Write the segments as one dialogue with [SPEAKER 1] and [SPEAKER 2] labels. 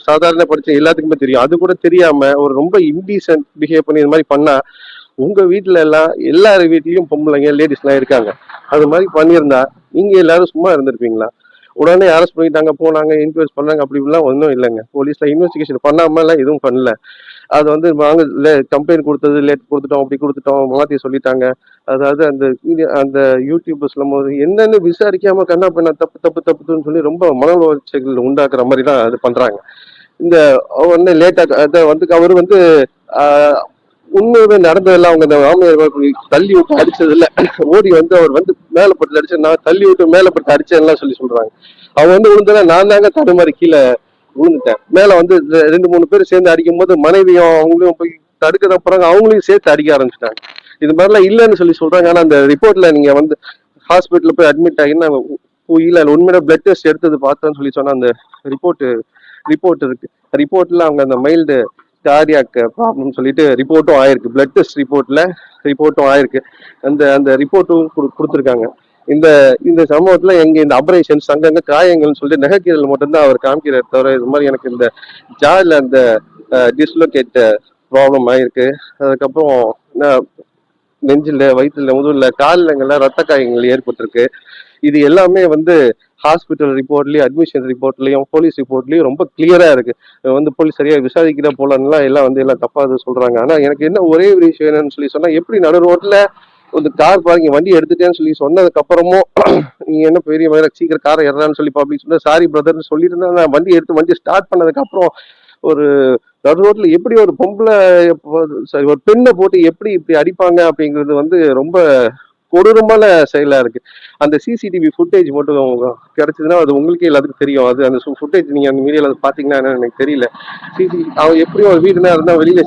[SPEAKER 1] சாதாரண படிச்ச எல்லாத்துக்குமே தெரியும். அது கூட தெரியாம ஒரு ரொம்ப இன்டீசென்ட் பிஹேவ் பண்ணி இது மாதிரி பண்ணா, உங்க வீட்டுல எல்லாம் எல்லார் வீட்லயும் பொம்பளைங்க லேடிஸ் எல்லாம் இருக்காங்க. அது மாதிரி பண்ணியிருந்தா நீங்க எல்லாரும் சும்மா இருந்திருப்பீங்களா? உடனே அரெஸ்ட் பண்ணிட்டாங்க, போனாங்க, இன்கொயரி பண்ணாங்க, அப்படி இப்படிலாம் ஒன்றும் இல்லைங்க. போலீஸ்ல இன்வெஸ்டிகேஷன் பண்ணாம எல்லாம் எதுவும் பண்ணல. அது வந்து நாங்க கம்ப்ளைண்ட் கொடுத்தது லேட் கொடுத்துட்டோம், அப்படி கொடுத்துட்டோம், மாத்தி சொல்லிட்டாங்க. அதாவது அந்த அந்த யூடியூபர்ஸ்ல போது என்னன்னு விசாரிக்காம கண்ணா பண்ண தப்பு தப்பு தப்புன்னு சொல்லி ரொம்ப மன உளைச்சல்கள் உண்டாக்குற மாதிரி தான் அது பண்றாங்க. இந்த உடனே லேட்டா அதை வந்து அவர் வந்து ஆஹ், உண்மையுமே நடந்ததெல்லாம் அவங்க அந்த மாமியார் தள்ளி விட்டு அடிச்சது இல்ல. ஓடி வந்து அவர் வந்து மேல பட்டு அடிச்சு, நான் தள்ளி விட்டு மேல பட்டு அடிச்சேன்லாம் சொல்லி சொல்றாங்க. அவங்க வந்து விழுந்தா நான் தாங்க தடுமாறி கீழே விழுந்துட்டேன். மேல வந்து 2 3 பேர் சேர்ந்து அடிக்கும் போது மனைவியும் அவங்களும் போய் தடுக்க போறாங்க, அவங்களையும் சேர்த்து அடிக்க ஆரம்பிச்சிட்டாங்க. இது மாதிரிலாம் இல்லைன்னு சொல்லி சொல்றாங்க. ஆனா அந்த ரிப்போர்ட்ல நீங்க வந்து ஹாஸ்பிட்டல்ல போய் அட்மிட் ஆகி நான் இல்ல உண்மையில பிளட் டெஸ்ட் எடுத்தது பார்த்தேன்னு சொல்லி சொன்னா அந்த ரிப்போர்ட் ரிப்போர்ட் இருக்கு. ரிப்போர்ட்ல அவங்க அந்த மைல்டு கார்டியாக் ப்ராப்ளம் சொல்லிட்டு ரிப்போர்ட்டும் ஆயிருக்கு. பிளட் டெஸ்ட் ரிப்போர்ட்டும் ஆயிருக்கு. அந்த அந்த ரிப்போர்ட்டும் கொடுத்துருக்காங்க. இந்த இந்த சம்பவத்துல எங்க இந்த அபரேஷன்ஸ் அங்கங்க காயங்கள்னு சொல்லிட்டு நகைக்கீரல் மட்டும்தான் அவர் காமிக்கிறார் தவிர இது மாதிரி எனக்கு இந்த ஜால அந்த டிஸ்லோகேட் ப்ராப்ளம் ஆயிருக்கு. அதுக்கப்புறம் நெஞ்சில, வயிற்றுல, முதுகுல, கால்லங்கள்லாம் ரத்த காயங்கள் ஏற்பட்டிருக்கு. இது எல்லாமே வந்து ஹாஸ்பிட்டல் ரிப்போர்ட்லயும், அட்மிஷன் ரிப்போர்ட்லயும், போலீஸ் ரிப்போர்ட்லயும் ரொம்ப கிளியரா இருக்கு. வந்து போலீஸ் சரியா விசாரிக்கிற போலன்னுலாம் எல்லாம் வந்து எல்லாம் தப்பா சொல்றாங்க. ஆனா எனக்கு என்ன ஒரே ஒரு விஷயம் என்னன்னு சொல்லி சொன்னா, எப்படி நடு ரோட்ல ஒரு கார் பார்க்கிங் வண்டி எடுத்துட்டேன்னு சொல்லி சொன்னதுக்கு அப்புறமும் நீ என்ன பெரிய மேல சீக்கிரம் காரை ஏறான்னு சொல்லி பப்ளிக் சொன்னா சாரி பிரதர்னு சொல்லிட்டு இருந்தா, நான் வண்டி ஸ்டார்ட் பண்ணதுக்கு அப்புறம் ஒரு நடு ரோட்ல எப்படி ஒரு பொம்பளை சாரி ஒரு பெண்ணை போட்டு எப்படி இப்படி அடிப்பாங்க அப்படிங்கிறது வந்து ரொம்ப கொடூரமான செயலா இருக்கு. அந்த சிசிடிவி ஃபுட்டேஜ் மட்டும் கிடைச்சதுன்னா அது உங்களுக்கே எல்லாத்துக்கும் தெரியும். அது அந்த ஃபுட்டேஜ் நீங்க அந்த மீடியால பாத்தீங்கன்னா என்னன்னு எனக்கு தெரியல. அவன் எப்படியும் ஒரு வீடுனா இருந்தா வெளியில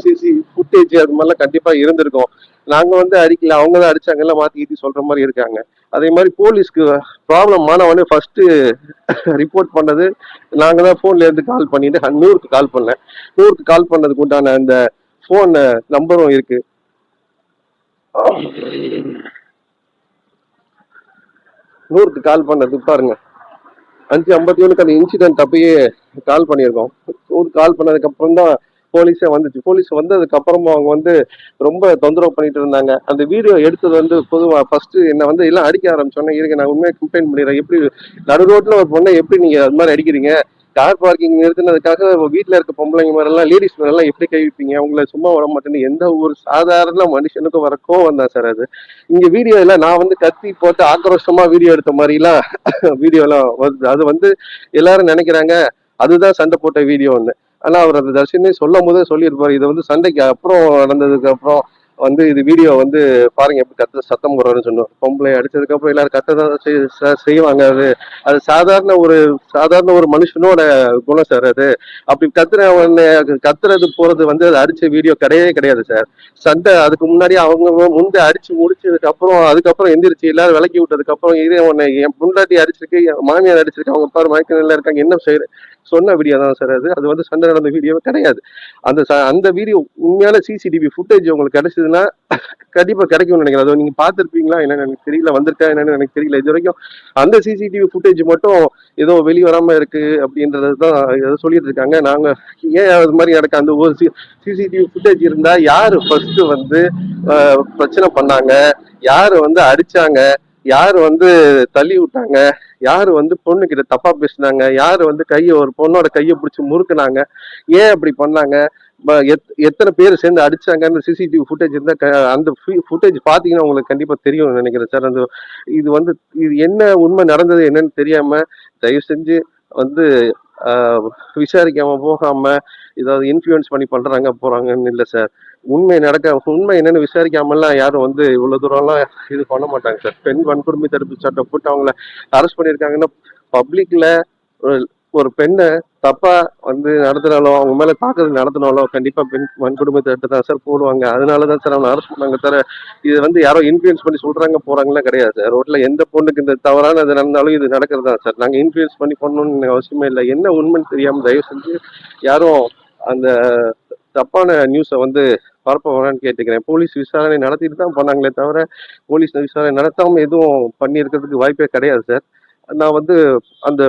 [SPEAKER 1] ஃபுட்டேஜ் அது மாதிரிலாம் கண்டிப்பா இருந்திருக்கும். நாங்க வந்து அடிக்கல, அவங்க தான் அடிச்சாங்க, எல்லாம் மாத்தி கீத்தி சொல்ற மாதிரி இருக்காங்க. அதே மாதிரி போலீஸ்க்கு ப்ராப்ளம் ஆனவொடனே ஃபர்ஸ்ட் ரிப்போர்ட் பண்ணது நாங்க தான். போன்ல இருந்து கால் பண்ணிட்டு 100க்கு கால் பண்ணேன். 100க்கு கால் பண்ணதுக்கு உண்டான அந்த போன் நம்பரும் இருக்கு. 100க்கு கால் பண்ணது பாருங்க, 5:51 அந்த இன்சிடென்ட் அப்பயே கால் பண்ணியிருக்கோம். கால் பண்ணதுக்கு அப்புறம் தான் போலீஸே வந்துச்சு. போலீஸ் வந்ததுக்கு அப்புறமா அவங்க வந்து ரொம்ப தொந்தரவு பண்ணிட்டு இருந்தாங்க. அந்த வீடியோ எடுத்தது வந்து பொதுவா ஃபர்ஸ்ட் என்ன வந்து எல்லாம் அடிக்க ஆரம்பிச்சோன்னே, இருங்க நான் உண்மையை கம்ப்ளைண்ட் பண்ணிடுறேன். எப்படி நடு ரோட்ல ஒரு பொண்ணை எப்படி நீங்க அது மாதிரி அடிக்கிறீங்க? கார் பார்க்கிங் நிறுத்தினதுக்காக வீட்டுல இருக்க பொம்பளைங்க மேலாம் லேடிஸ் மேலாம் எப்படி கை வைப்பீங்க? உங்களை சும்மா விட மாட்டேன்னு எந்த ஒரு சாதாரண மனுஷனுக்கும் வர கோவம் தான் சார் அது. இங்க வீடியோ எல்லாம் நான் வந்து கத்தி போட்டு ஆக்ரோஷமா வீடியோ எடுத்த மாதிரி எல்லாம் வீடியோ எல்லாம் வருது. அது வந்து எல்லாரும் நினைக்கிறாங்க அதுதான் சண்டை போட்ட வீடியோன்னு. ஆனா அவர் அந்த தர்ஷனே சொல்லும் போதே சொல்லியிருப்பாரு, இது வந்து சண்டைக்கு அப்புறம் நடந்ததுக்கு அப்புறம் வந்து இது வீடியோ வந்து பாருங்க எப்படி சத்தம் போடுறாருன்னு சொன்னோம். பொம்பளை அடிச்சதுக்கு அப்புறம் எல்லாரும் கத்த செய்வாங்க. அது அது சாதாரண ஒரு மனுஷனோட குணம் சார் அது. அப்படி கத்துறது போறது வந்து அது அடிச்ச வீடியோ கிடையவே கிடையாது சார். சண்டை அதுக்கு முன்னாடி அவங்க முந்தை அடிச்சு முடிச்சதுக்கு அப்புறம் அதுக்கப்புறம் எந்திரிச்சு எல்லாரும் விலக்கி விட்டதுக்கு அப்புறம் இதே உன்னை என் பொண்டாட்டி அடிச்சிருக்கு, என் மாமியார் அடிச்சிருக்கு, அவங்க பாரு மயக்க நிலையில இருக்காங்க, என்ன செய்யற சொன்ன வீடியோ தான் சார் அது. அது வந்து சண்டை நடந்த வீடியோ கிடையாது. அந்த வீடியோ உண்மையான சிசிடிவி ஃபுட்டேஜ் உங்களுக்கு கிடைச்சதுன்னா கண்டிப்பா கிடைக்கும்னு நினைக்கிறேன். அதை நீங்க பார்த்துருப்பீங்களா என்னன்னு எனக்கு தெரியல, வந்திருக்கா என்னன்னு எனக்கு தெரியல. இது வரைக்கும் அந்த சிசிடிவி ஃபுட்டேஜ் மட்டும் ஏதோ வெளி வராம இருக்கு அப்படின்றது தான் ஏதோ சொல்லிட்டு இருக்காங்க. நாங்க ஏன் அது மாதிரி நடக்க அந்த ஒரு சிசிடிவி ஃபுட்டேஜ் இருந்தா யாரு ஃபர்ஸ்ட் வந்து பிரச்சனை பண்ணாங்க, யாரு வந்து அடிச்சாங்க, யாரு வந்து தள்ளி விட்டாங்க, யாரு வந்து பொண்ணு கிட்ட தப்பா பேசினாங்க, யாரு வந்து ஒரு பொண்ணோட கையை பிடிச்சி முறுக்குனாங்க, ஏன் அப்படி பண்ணாங்க, எத்தனை பேர் சேர்ந்து அடிச்சாங்க, அந்த சிசிடிவி ஃபுட்டேஜ் இருந்தா அந்த ஃபுட்டேஜ் பாத்தீங்கன்னா உங்களுக்கு கண்டிப்பா தெரியும் நினைக்கிறேன் சார். அந்த இது வந்து இது என்ன உண்மை நடந்தது என்னன்னு தெரியாம தயவு செஞ்சு வந்து விசாரிக்காம போகாம ஏதாவது இன்ஃபுளுன்ஸ் பண்ணி பண்றாங்க போறாங்கன்னு இல்லை சார். உண்மை என்னன்னு விசாரிக்காமலாம் யாரும் வந்து இவ்வளவு தூரம்லாம் இது பண்ண மாட்டாங்க சார். பெண் வன்கொடுமை தடுப்பு சட்டம் போட்டு அவங்கள அரெஸ்ட் பண்ணியிருக்காங்கன்னா பப்ளிக்ல ஒரு பெண்ணை தப்பா வந்து நடத்தினாலும் அவங்க மேல தாக்குதல் நடத்தினாலும் கண்டிப்பா பெண் வன்கொடுமை தடுப்பு தான் சார் போடுவாங்க. அதனாலதான் சார் அவங்க அரெஸ்ட் பண்ணாங்க தவிர இது வந்து யாரோ இன்ஃபுளுன்ஸ் பண்ணி சொல்றாங்க போறாங்கலாம் கிடையாது சார். ரோட்ல எந்த பொண்ணுக்கு இந்த தவறான இது நடந்தாலும் இது நடக்கிறதா சார். நாங்க இன்ஃபுளுன்ஸ் பண்ணி பண்ணணும்னு அவசியமே இல்லை. என்ன உண்மைன்னு தெரியாம தயவு செஞ்சு யாரும் அந்த தப்பான நியூஸை வந்து பரப்ப வேணான்னு கேட்டுக்கிறேன். போலீஸ் விசாரணை நடத்திட்டு தான் பண்ணாங்களே தவிர போலீஸ் விசாரணை நடத்தாம எதுவும் பண்ணி இருக்கிறதுக்கு வாய்ப்பே கிடையாது சார். நான் வந்து அந்த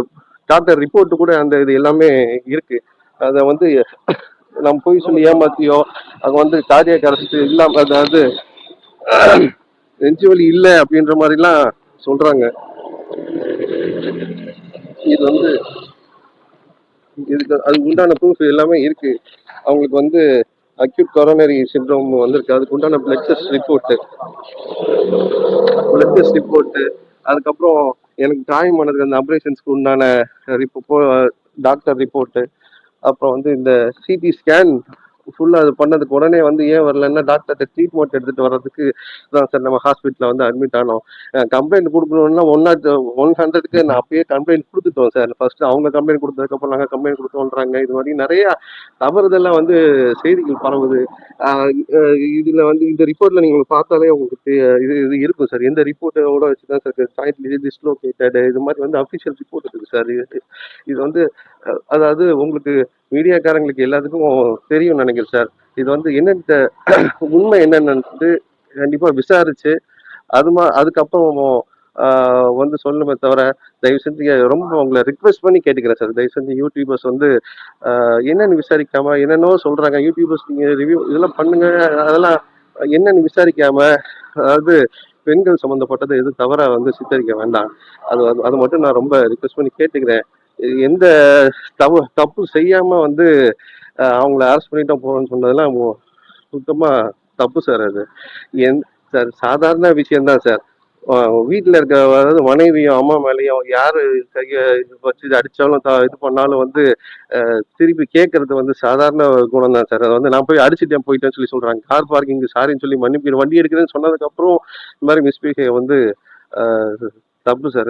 [SPEAKER 1] டாக்டர் ரிப்போர்ட் கூட அந்த இது எல்லாமே இருக்கு. அதை வந்து நம்ம போய் சொல்லி ஏமாத்தியோ அங்கே வந்து கார்டியாக் அரெஸ்ட் இல்லாம, அதாவது நெஞ்சு வலி இல்லை அப்படின்ற மாதிரிலாம் சொல்றாங்க. இது வந்து இதுக்கு அதுக்கு உண்டான ப்ரூஃப் எல்லாமே இருக்கு. அவங்களுக்கு வந்து அக்யூட் கொரோனரி சிண்ட்ரோம் வந்திருக்கு. அதுக்கு உண்டான பிளட் டெஸ்ட் ரிப்போர்ட்டு, அதுக்கப்புறம் எனக்கு காயம் பண்ணதுக்கு அந்த ஆப்ரேஷன்ஸ்க்கு உண்டான டாக்டர் ரிப்போர்ட்டு, அப்புறம் வந்து இந்த சிடி ஸ்கேன் ஃபுல்லாக அது பண்ணதுக்கு உடனே வந்து ஏன் வரலன்னா டாக்டர்கிட்ட ட்ரீட்மெண்ட் எடுத்துட்டு வர்றதுக்கு தான் சார் நம்ம ஹாஸ்பிட்டலில் வந்து அட்மிட் ஆனோம். கம்ப்ளைண்ட் கொடுக்கணும்னா 100க்கு நான் அப்பயே கம்ப்ளைண்ட் கொடுத்துட்டோம் சார். ஃபர்ஸ்ட் அவங்க கம்ப்ளைண்ட் கொடுத்ததுக்கப்புறம் நாங்கள் கம்ப்ளைண்ட் கொடுத்தோன்றாங்க. இது மாதிரி நிறைய தவறுதெல்லாம் வந்து செய்திகள் பரவுது. இதில் வந்து இந்த ரிப்போர்ட்டில் நீங்கள் பார்த்தாலே உங்களுக்கு இது இது இருக்கும் சார். எந்த ரிப்போர்ட்டோட வச்சு தான் சார் ஜாயின்ட்லி டிஸ்லோகேட்டட் இது மாதிரி வந்து அஃபிஷியல் ரிப்போர்ட் இருக்குது சார். இது வந்து அதாவது உங்களுக்கு மீடியாக்காரங்களுக்கு எல்லாத்துக்கும் தெரியும் நினைக்கிறேன் சார். இது வந்து என்னென்ன உண்மை என்னென்னு கண்டிப்பா விசாரிச்சு அதுக்கப்புறம் வந்து சொல்லணுமே தவிர, தயவு செஞ்சு ரொம்ப உங்களை ரிக்வெஸ்ட் பண்ணி கேட்டுக்கிறேன் சார். தயவு செஞ்சு யூடியூபர்ஸ் வந்து என்னன்னு விசாரிக்காம என்னென்னோ சொல்றாங்க. யூடியூபர்ஸ் நீங்க ரிவ்யூ இதெல்லாம் பண்ணுங்க, அதெல்லாம் என்னன்னு விசாரிக்காம, அதாவது பெண்கள் சம்பந்தப்பட்டது எதுவும் தவறா வந்து சித்தரிக்க வேண்டாம். அது அது மட்டும் நான் ரொம்ப ரிக்வெஸ்ட் பண்ணி கேட்டுக்கிறேன். எந்த தப்பு செய்யாம வந்து அவங்கள அரெஸ்ட் பண்ணிட்டோம் போறோம்னு சொன்னதெல்லாம் சுத்தமா தப்பு சார். அது சார் சாதாரண விஷயம்தான் சார். வீட்டில் இருக்க, அதாவது மனைவியும் அம்மா மேலேயும் யாரு கைய வச்சு அடிச்சாலும் இது பண்ணாலும் வந்து திருப்பி கேட்கறது வந்து சாதாரண குணம் தான் சார். அதை வந்து நான் போய் அடிச்சுட்டேன் போயிட்டேன்னு சொல்லி சொல்றாங்க. கார் பார்க்கிங் சாரின்னு சொல்லி மன்னிப்பு வண்டி எடுக்கிறேன்னு சொன்னதுக்கு அப்புறம் இந்த மாதிரி மிஸ்பிஹேவ் வந்து தப்பு சார்.